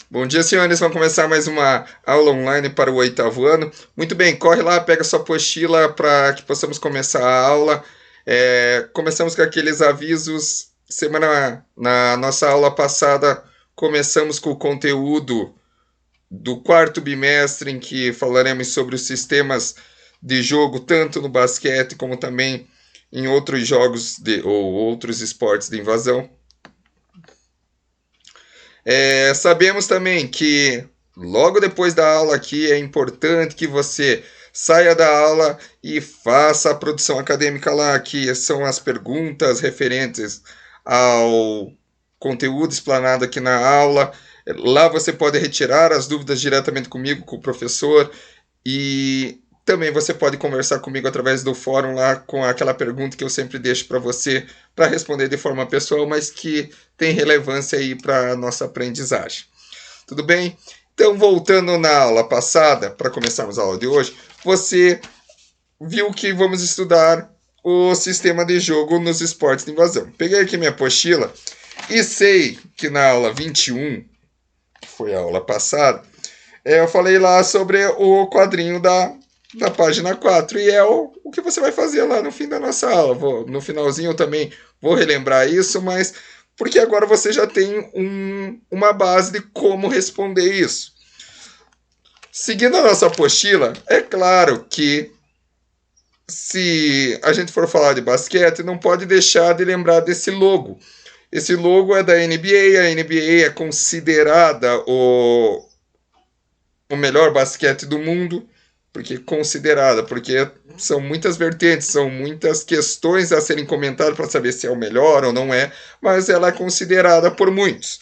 Bom dia, senhores. Vamos começar mais uma aula online para o oitavo ano. Muito bem, corre lá, pega sua apostila para que possamos começar a aula. Começamos com aqueles avisos. Na nossa aula passada, começamos com o conteúdo do quarto bimestre, em que falaremos sobre os sistemas de jogo, tanto no basquete como também em outros jogos ou outros esportes de invasão. Sabemos também que logo depois da aula aqui é importante que você saia da aula e faça a produção acadêmica lá, que são as perguntas referentes ao conteúdo explanado aqui na aula. Lá você pode retirar as dúvidas diretamente comigo, com o professor, e também você pode conversar comigo através do fórum lá com aquela pergunta que eu sempre deixo para você para responder de forma pessoal, mas que tem relevância aí para a nossa aprendizagem. Tudo bem? Então, voltando na aula passada, para começarmos a aula de hoje, você viu que vamos estudar o sistema de jogo nos esportes de invasão. Peguei aqui minha apostila e sei que na aula 21, que foi a aula passada, eu falei lá sobre o quadrinho da página 4, e é o que você vai fazer lá no fim da nossa aula. No finalzinho eu também vou relembrar isso, mas porque agora você já tem uma base de como responder isso. Seguindo a nossa apostila, é claro que se a gente for falar de basquete, não pode deixar de lembrar desse logo. Esse logo é da NBA, a NBA é considerada o melhor basquete do mundo, porque são muitas vertentes, são muitas questões a serem comentadas para saber se é o melhor ou não é, mas ela é considerada por muitos.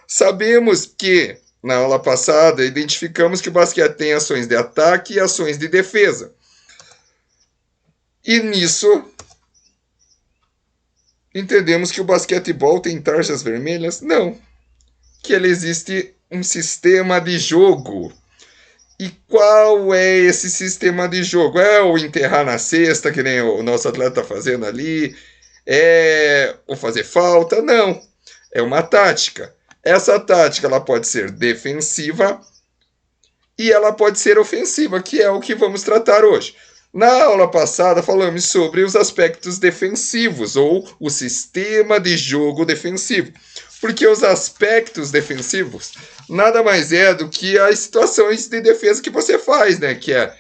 Sabemos que, na aula passada, identificamos que o basquete tem ações de ataque e ações de defesa. E nisso, entendemos que o basquetebol tem tarjas vermelhas? Não. Que ele existe um sistema de jogo. E qual é esse sistema de jogo? É o enterrar na cesta, que nem o nosso atleta está fazendo ali? É o fazer falta? Não. É uma tática. Essa tática ela pode ser defensiva e ela pode ser ofensiva, que é o que vamos tratar hoje. Na aula passada falamos sobre os aspectos defensivos, ou o sistema de jogo defensivo. Porque os aspectos defensivos nada mais é do que as situações de defesa que você faz, né? Que é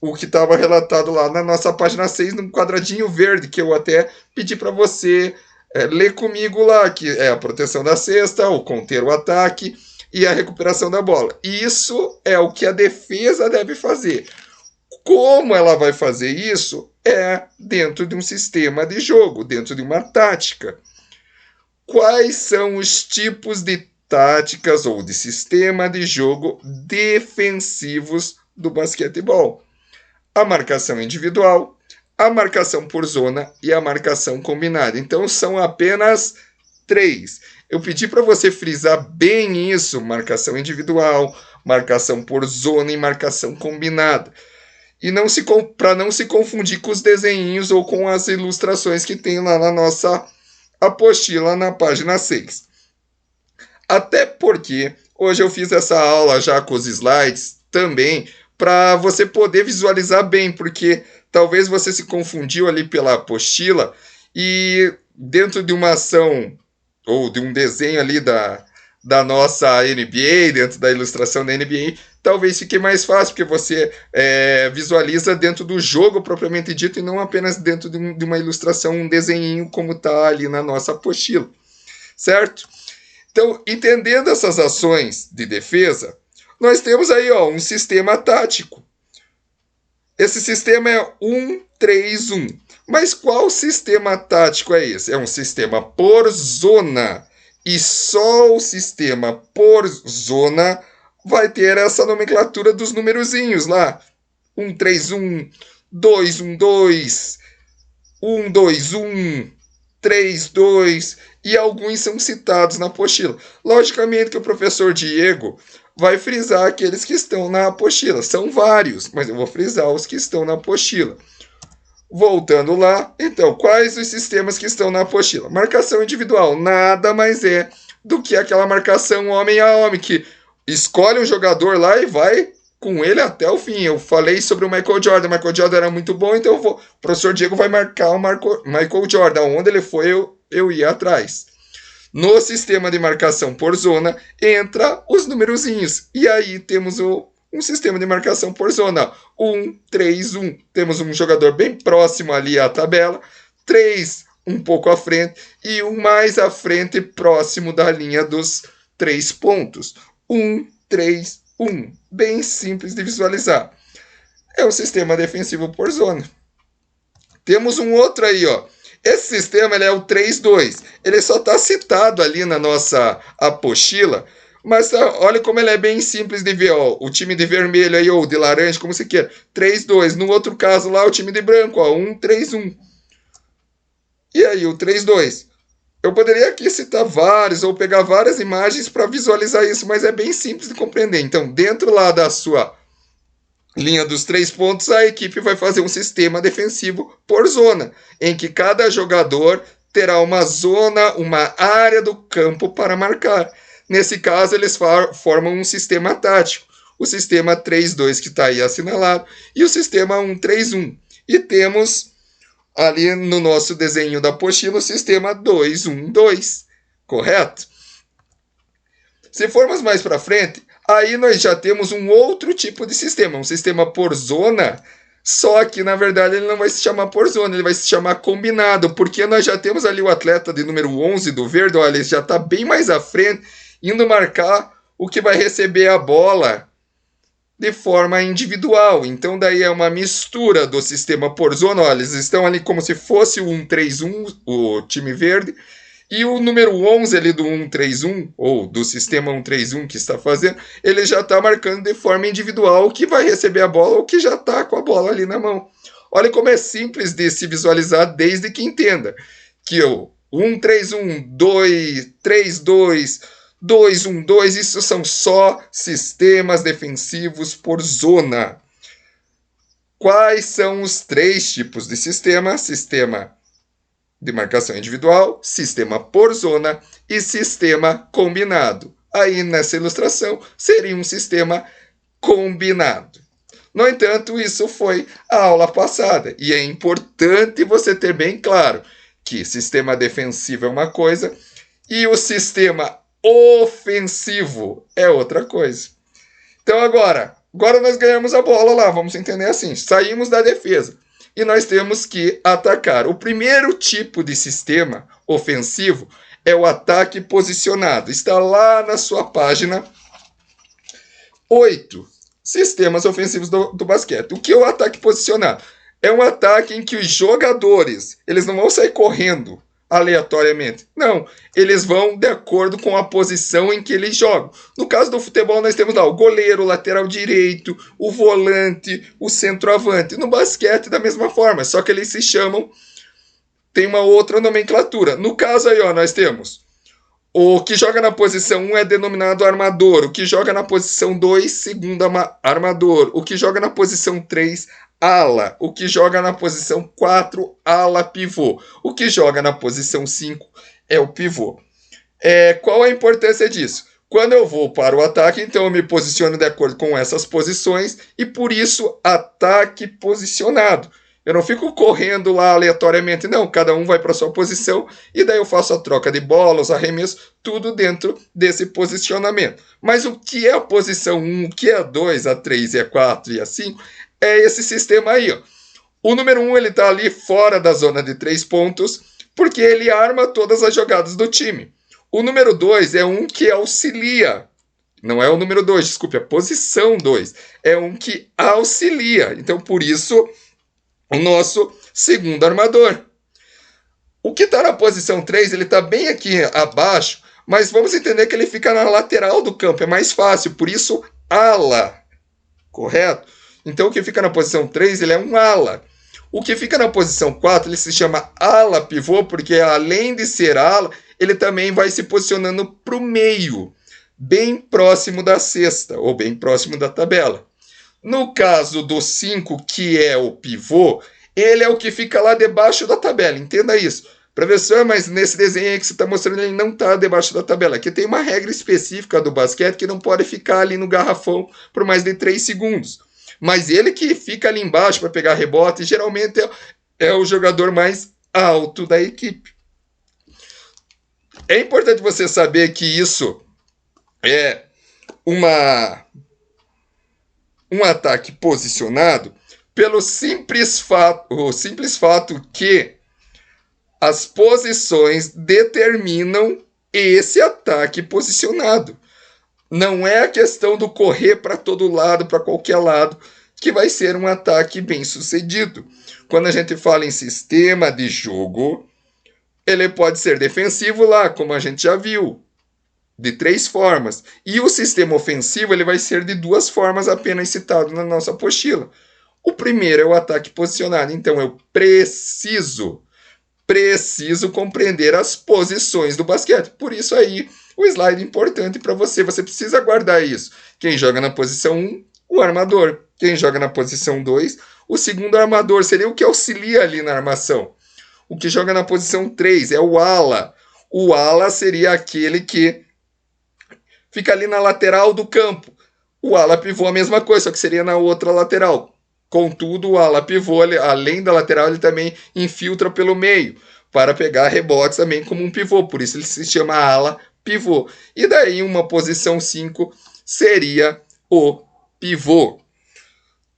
o que estava relatado lá na nossa página 6, num quadradinho verde, que eu até pedi para você ler comigo lá, que é a proteção da cesta, o conter o ataque e a recuperação da bola. Isso é o que a defesa deve fazer. Como ela vai fazer isso é dentro de um sistema de jogo, dentro de uma tática. Quais são os tipos de táticas ou de sistema de jogo defensivos do basquetebol? A marcação individual, a marcação por zona e a marcação combinada. Então são apenas 3. Eu pedi para você frisar bem isso: marcação individual, marcação por zona e marcação combinada. E para não se confundir com os desenhinhos ou com as ilustrações que tem lá na nossa apostila na página 6. Até porque hoje eu fiz essa aula já com os slides também, para você poder visualizar bem, porque talvez você se confundiu ali pela apostila e dentro de uma ação ou de um desenho ali da nossa NBA, dentro da ilustração da NBA, talvez fique mais fácil, porque você visualiza dentro do jogo propriamente dito e não apenas dentro de uma ilustração, um desenho como está ali na nossa apostila, certo? Então, entendendo essas ações de defesa, nós temos aí um sistema tático. Esse sistema é 1-3-1. Mas qual sistema tático é esse? É um sistema por zona. E só o sistema por zona vai ter essa nomenclatura dos numerozinhos lá. 1-3-1, 2-1-2, 1-2-1, 3-2, e alguns são citados na apostila. Logicamente que o professor Diego vai frisar aqueles que estão na apostila. São vários, mas eu vou frisar os que estão na apostila. Voltando lá, então, quais os sistemas que estão na apostila? Marcação individual nada mais é do que aquela marcação homem a homem, que escolhe um jogador lá e vai com ele até o fim. Eu falei sobre o Michael Jordan. O Michael Jordan era muito bom, então o professor Diego vai marcar o Michael Jordan. Onde ele foi, eu ia atrás. No sistema de marcação por zona, entra os numerozinhos. E aí temos um sistema de marcação por zona. 1, 3, 1. Temos um jogador bem próximo ali à tabela. 3, um pouco à frente. E um mais à frente, próximo da linha dos 3 pontos. 1, 3, 1. Bem simples de visualizar. É o sistema defensivo por zona. Temos um outro aí, ó. Esse sistema ele é o 3-2. Ele só está citado ali na nossa apostila, mas olha como ele é bem simples de ver. Ó. O time de vermelho aí, ou de laranja, como você quer. 3-2. No outro caso lá, o time de branco, ó, 1-3-1. E aí, o 3-2. Eu poderia aqui citar vários, ou pegar várias imagens para visualizar isso, mas é bem simples de compreender. Então, dentro lá da sua linha dos 3 pontos, a equipe vai fazer um sistema defensivo por zona, em que cada jogador terá uma zona, uma área do campo para marcar. Nesse caso, eles formam um sistema tático. O sistema 3-2 que está aí assinalado e o sistema 1-3-1. E temos ali no nosso desenho da apostila o sistema 2-1-2, correto? Se formos mais para frente, aí nós já temos um outro tipo de sistema, um sistema por zona, só que na verdade ele não vai se chamar por zona, ele vai se chamar combinado, porque nós já temos ali o atleta de número 11 do verde, olha, ele já está bem mais à frente, indo marcar o que vai receber a bola de forma individual. Então daí é uma mistura do sistema por zona, olha, eles estão ali como se fosse o 1-3-1, o time verde, e o número 11 ali do 1-3-1, ou do sistema 1-3-1 que está fazendo, ele já está marcando de forma individual o que vai receber a bola ou que já está com a bola ali na mão. Olha como é simples de se visualizar desde que entenda que o 1-3-1, 2-3-2, 2-1-2, isso são só sistemas defensivos por zona. Quais são os 3 tipos de sistema? Sistema de marcação individual, sistema por zona e sistema combinado. Aí nessa ilustração seria um sistema combinado. No entanto, isso foi a aula passada e é importante você ter bem claro que sistema defensivo é uma coisa e o sistema ofensivo é outra coisa. Então agora nós ganhamos a bola lá, vamos entender assim, saímos da defesa e nós temos que atacar. O primeiro tipo de sistema ofensivo é o ataque posicionado. Está lá na sua página 8, sistemas ofensivos do basquete. O que é o ataque posicionado? É um ataque em que os jogadores, eles não vão sair correndo aleatoriamente. Não, eles vão de acordo com a posição em que eles jogam. No caso do futebol, nós temos lá o goleiro, o lateral direito, o volante, o centroavante. No basquete, da mesma forma, só que eles se chamam, tem uma outra nomenclatura. No caso aí, ó, nós temos o que joga na posição 1 é denominado armador, o que joga na posição 2, segundo armador, o que joga na posição 3, ala, o que joga na posição 4, ala pivô, o que joga na posição 5 é o pivô. Qual a importância disso? Quando eu vou para o ataque, então eu me posiciono de acordo com essas posições e por isso ataque posicionado. Eu não fico correndo lá aleatoriamente, não. Cada um vai para a sua posição e daí eu faço a troca de bola, os arremessos, tudo dentro desse posicionamento. Mas o que é a posição 1, o que é a 2, a 3 e a 4 e a 5? É esse sistema aí, ó. O número 1 ele está ali fora da zona de 3 pontos porque ele arma todas as jogadas do time. O número 2 é um que auxilia. Não é o número 2, desculpe, a posição 2. É um que auxilia. Então, por isso, o nosso segundo armador. O que está na posição 3, ele está bem aqui abaixo, mas vamos entender que ele fica na lateral do campo, é mais fácil, por isso ala, correto? Então o que fica na posição 3, ele é um ala. O que fica na posição 4, ele se chama ala pivô, porque além de ser ala, ele também vai se posicionando para o meio, bem próximo da cesta, ou bem próximo da tabela. No caso do 5, que é o pivô, ele é o que fica lá debaixo da tabela, entenda isso. Professor, mas nesse desenho aí que você está mostrando, ele não está debaixo da tabela. Aqui tem uma regra específica do basquete que não pode ficar ali no garrafão por mais de 3 segundos. Mas ele que fica ali embaixo para pegar rebote, geralmente é o jogador mais alto da equipe. É importante você saber que isso é um ataque posicionado pelo simples fato que as posições determinam esse ataque posicionado. Não é a questão do correr para todo lado, para qualquer lado, que vai ser um ataque bem sucedido. Quando a gente fala em sistema de jogo, ele pode ser defensivo lá, como a gente já viu, de 3 formas. E o sistema ofensivo ele vai ser de 2 formas apenas citado na nossa apostila. O primeiro é o ataque posicionado. Então eu preciso compreender as posições do basquete. Por isso aí, o slide é importante para você. Você precisa guardar isso. Quem joga na posição 1, o armador. Quem joga na posição 2, o segundo armador. Seria o que auxilia ali na armação. O que joga na posição 3 é o ala. O ala seria aquele que fica ali na lateral do campo. O ala pivô a mesma coisa, só que seria na outra lateral. Contudo, o ala pivô, além da lateral, ele também infiltra pelo meio para pegar rebotes também como um pivô. Por isso ele se chama ala pivô. E daí uma posição 5 seria o pivô.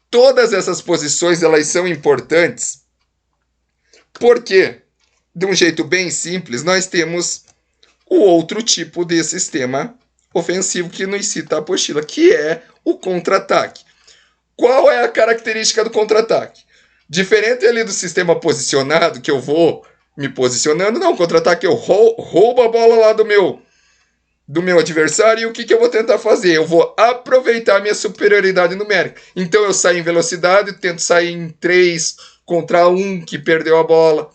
Todas essas posições elas são importantes porque, de um jeito bem simples, nós temos o outro tipo de sistema ofensivo que nos cita a apostila, que é o contra-ataque. Qual é a característica do contra-ataque? Diferente ali do sistema posicionado, que eu vou me posicionando, não, contra-ataque eu roubo a bola lá do meu adversário e o que eu vou tentar fazer? Eu vou aproveitar a minha superioridade numérica. Então eu saio em velocidade, tento sair em 3 contra 1 que perdeu a bola,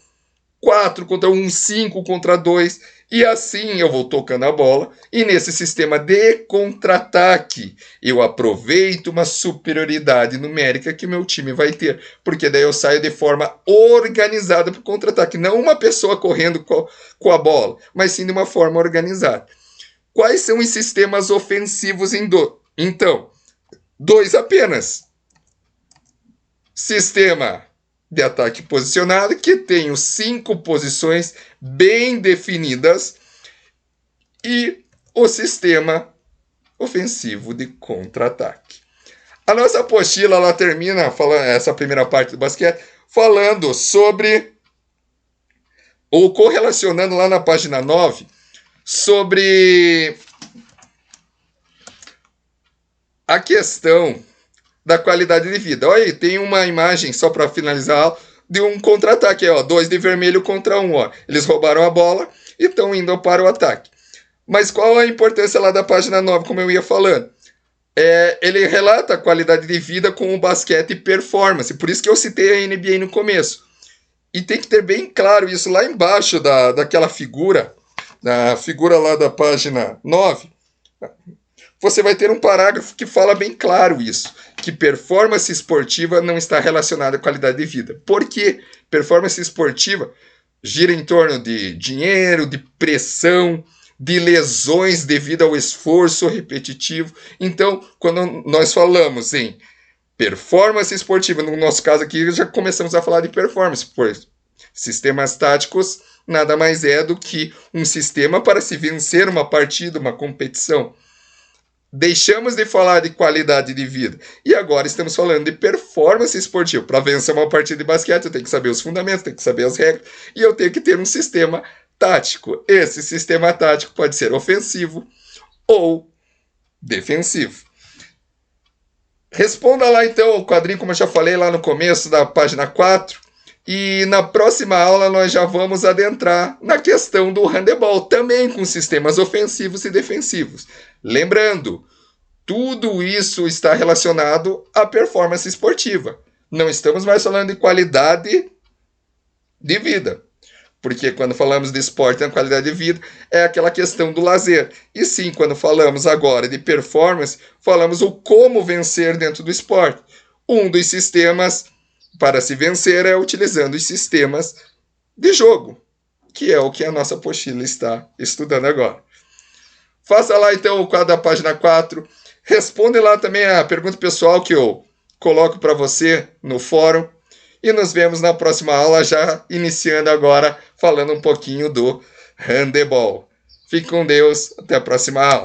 4 contra 1, 5 contra 2, e assim eu vou tocando a bola, e nesse sistema de contra-ataque eu aproveito uma superioridade numérica que o meu time vai ter, porque daí eu saio de forma organizada para o contra-ataque, não uma pessoa correndo com a bola, mas sim de uma forma organizada. Quais são os sistemas ofensivos então? 2 apenas. Sistema de ataque posicionado, que tem 5 posições bem definidas, e o sistema ofensivo de contra-ataque. A nossa apostila ela termina essa primeira parte do basquete falando sobre, ou correlacionando lá na página 9, sobre a questão da qualidade de vida. Olha aí, tem uma imagem, só para finalizar, de um contra-ataque. 2 de vermelho contra 1. Eles roubaram a bola e estão indo para o ataque. Mas qual a importância lá da página 9, como eu ia falando? Ele relata a qualidade de vida com o basquete performance. Por isso que eu citei a NBA no começo. E tem que ter bem claro isso lá embaixo daquela figura, na figura lá da página 9. Você vai ter um parágrafo que fala bem claro isso, que performance esportiva não está relacionada à qualidade de vida. Por quê? Performance esportiva gira em torno de dinheiro, de pressão, de lesões devido ao esforço repetitivo. Então, quando nós falamos em performance esportiva, no nosso caso aqui, já começamos a falar de performance, pois sistemas táticos nada mais é do que um sistema para se vencer uma partida, uma competição. Deixamos de falar de qualidade de vida e agora estamos falando de performance esportiva. Para vencer uma partida de basquete, eu tenho que saber os fundamentos, tenho que saber as regras e eu tenho que ter um sistema tático. Esse sistema tático pode ser ofensivo ou defensivo. Responda lá então o quadrinho, como eu já falei lá no começo da página 4. E na próxima aula nós já vamos adentrar na questão do handebol, também com sistemas ofensivos e defensivos. Lembrando, tudo isso está relacionado à performance esportiva. Não estamos mais falando de qualidade de vida. Porque quando falamos de esporte na qualidade de vida, é aquela questão do lazer. E sim, quando falamos agora de performance, falamos o como vencer dentro do esporte. Um dos sistemas para se vencer é utilizando os sistemas de jogo. que é o que a nossa apostila está estudando agora. Faça lá então o quadro da página 4. Responde lá também a pergunta pessoal que eu coloco para você no fórum. E nos vemos na próxima aula, já iniciando agora, falando um pouquinho do handebol. Fique com Deus, até a próxima aula.